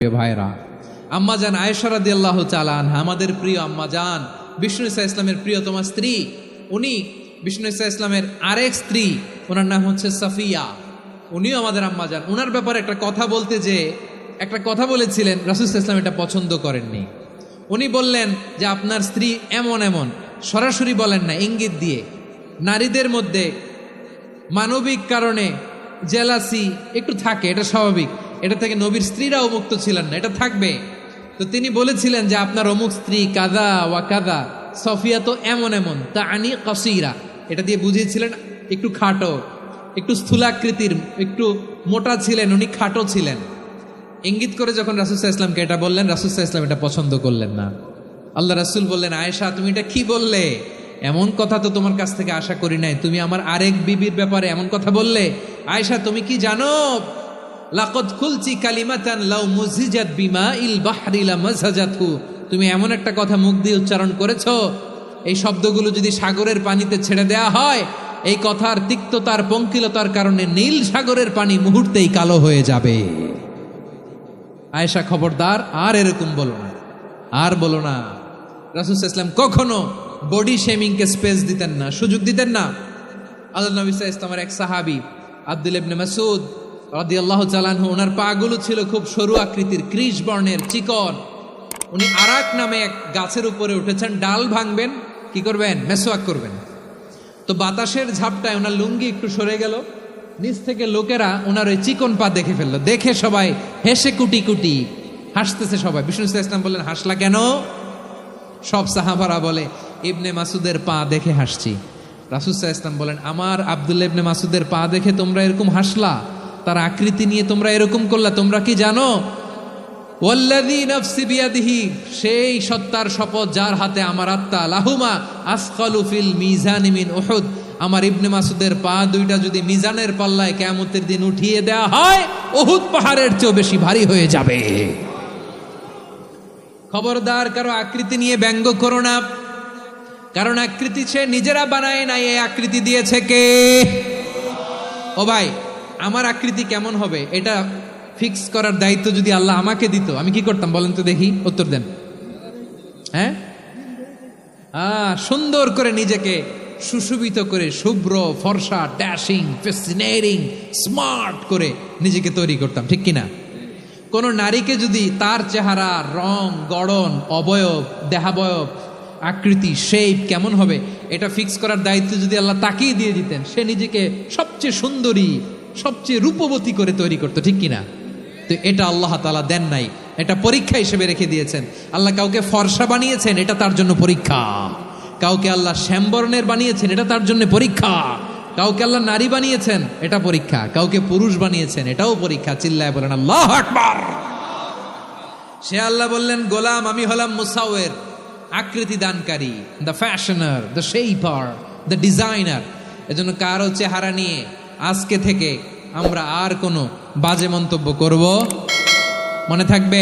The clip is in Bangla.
প্রিয় ভাইরা, আম্মাজান আয়েশা রাদিয়াল্লাহু তাআলা আনহা, আমাদের প্রিয় আম্মাজান, বিষ্ণু ইসা ইসলামের প্রিয়তমা স্ত্রী। উনি বিষ্ণু ইসা ইসলামের আরেক স্ত্রী, ওনার নাম হচ্ছে সাফিয়া। উনিও আমাদের আম্মাজান। ওনার ব্যাপারে একটা কথা বলতে যে একটা কথা বলেছিলেন, রাসূল সাল্লাল্লাহু আলাইহি ওয়াসাল্লাম এটা পছন্দ করেননি। উনি বললেন যে আপনার স্ত্রী এমন এমন, সরাসরি বলেন না, ইঙ্গিত দিয়ে। নারীদের মধ্যে মানবিক কারণে জেলাসি একটু থাকে, এটা স্বাভাবিক। এটা থেকে নবীর স্ত্রীরাও মুক্ত ছিলেন না, এটা থাকবে। তো তিনি বলেছিলেন যে আপনার অমুক স্ত্রী কাদা ওয়া কাদা, সফিয়া তো এমন এমন, তা আনি কাসীরা, এটা দিয়ে বুঝিয়েছিলেন একটু খাটো, একটু স্থূলাকৃতির, একটু মোটা ছিলেন, উনি খাটো ছিলেন। ইঙ্গিত করে যখন রাসূল সাল্লাল্লাহু আলাইহি ওয়াসাল্লামকে এটা বললেন, রাসূল সাল্লাল্লাহু আলাইহি ওয়াসাল্লাম এটা পছন্দ করলেন না। আল্লাহ রাসূল বললেন, আয়েশা তুমি এটা কি বললে? এমন কথা তো তোমার কাছ থেকে আশা করি নাই। তুমি আমার আরেক বিবির ব্যাপারে এমন কথা বললে। আয়েশা তুমি কি জানো, লাকাদ কুলতি কালিমাতান লাউ মুজিজাত বিমাইল বাহরি লামাজাজাতহু, তুমি এমন একটা কথা মুখ দিয়ে উচ্চারণ করেছো, এই শব্দগুলো যদি সাগরের পানিতে ছেড়ে দেয়া হয়, এই কথার তিক্ততার পঙ্কিলতার কারণে নীল সাগরের পানি মুহূর্তেই কালো হয়ে যাবে। আয়েশা খবরদার, আর এরকম বলো না, আর বলো না। রাসূল সাল্লাল্লাহু আলাইহি ওয়াসাল্লাম কখনো বডি শেমিংকে স্পেস দিতেন না, সুযোগ দিতেন না। আল্লাহ নবী সাল্লাল্লাহু আলাইহি ওয়াসাল্লামের এক সাহাবী আব্দুল্লাহ ইবনে মাসউদ রাদিয়াল্লাহু তাআলা আনহু, ওনার পাগুলো ছিল খুব সরু আকৃতির, ক্রিশ বর্ণের, চিকন। উনি আরাক নামে এক গাছের উপরে উঠেছেন, ডাল ভাঙবেন, কি করবেন? মেসওয়াক করবেন। তো বাতাসের ঝাপটায় ওনার লুঙ্গি একটু সরে গেল, নিচ থেকে লোকেরা ওনার ওই চিকন পা দেখে ফেললো। দেখে সবাই হেসে কুটি কুটি হাসতেছে সবাই। বিষ্ণু ইসলাম ইসলাম বললেন, হাসলা কেন? সব সাহাবারা বলে, ইবনে মাসুদের পা দেখে হাসছি। রাসূল সাল্লাল্লাহু আলাইহি ওয়াসাল্লাম বলেন, আমার আব্দুল্লাহ ইবনে মাসুদের পা দেখে তোমরা এরকম হাসলা, তার আকৃতি নিয়ে তোমরা এরকম করলা, তোমরা কি জানো? ওয়াল্লাযী নাফসি বিয়াদিহি, সেই সত্তার শপথ যার হাতে আমার আত্মা, লাহুমা আসকালু ফিল মিজানি মিন উহুদ, আমার ইবনে মাসুদের পা দুইটা যদি মিজানের পাল্লায় কিয়ামতের দিন উঠিয়ে দেয়া হয়, উহুদ পাহাড়ের চেয়েও বেশি ভারী হয়ে যাবে। খবরদার, কারো আকৃতি নিয়ে ব্যঙ্গ করো না, কারণ আকৃতি সে নিজেরা বানায় নাই, এই আকৃতি দিয়েছে কে? ও ভাই, আমার আকৃতি কেমন হবে এটা ফিক্স করার দায়িত্ব যদি আল্লাহ আমাকে দিত, আমি কি করতাম বলেন তো দেখি, উত্তর দেন। হ্যাঁ, সুন্দর করে নিজেকে সুশোভিত করে, শুভ্র ফর্সা, ড্যাশিং, ফ্যাসিনেটিং, স্মার্ট করে নিজেকে তৈরি করতাম, ঠিক কিনা? কোন নারীকে যদি তার চেহারা, রং, গড়ন, অবয়ব, দেহাবয়ব, আকৃতি, শেপ কেমন হবে এটা ফিক্স করার দায়িত্ব যদি আল্লাহ তাকেই দিয়ে দিতেন, সে নিজেকে সবচেয়ে সুন্দরী, সবচেয়ে রূপবতী করে তৈরি করতো, ঠিক কিনা? তো এটা আল্লাহ তাআলা দেন নাই, এটা পরীক্ষা হিসেবে রেখে দিয়েছেন। আল্লাহ কাউকে ফর্সা বানিয়েছেন, এটা তার জন্য পরীক্ষা। কাউকে আল্লাহ শ্যামবর্ণের বানিয়েছেন, এটা তার জন্য পরীক্ষা। কাউকে আল্লাহ নারী বানিয়েছেন, এটা পরীক্ষা। কাউকে পুরুষ বানিয়েছেন, এটাও পরীক্ষা। চিল্লায় বলেন আল্লাহু আকবার। সে আল্লাহ বললেন, গোলাম আমি হলাম মুসাওয়ির, আকৃতি দানকারী, the fashioner, the shaper, the designer. এজন্য কারো চেহারা নিয়ে আজকে থেকে আমরা আর কোনো বাজে মন্তব্য করব, মনে থাকবে?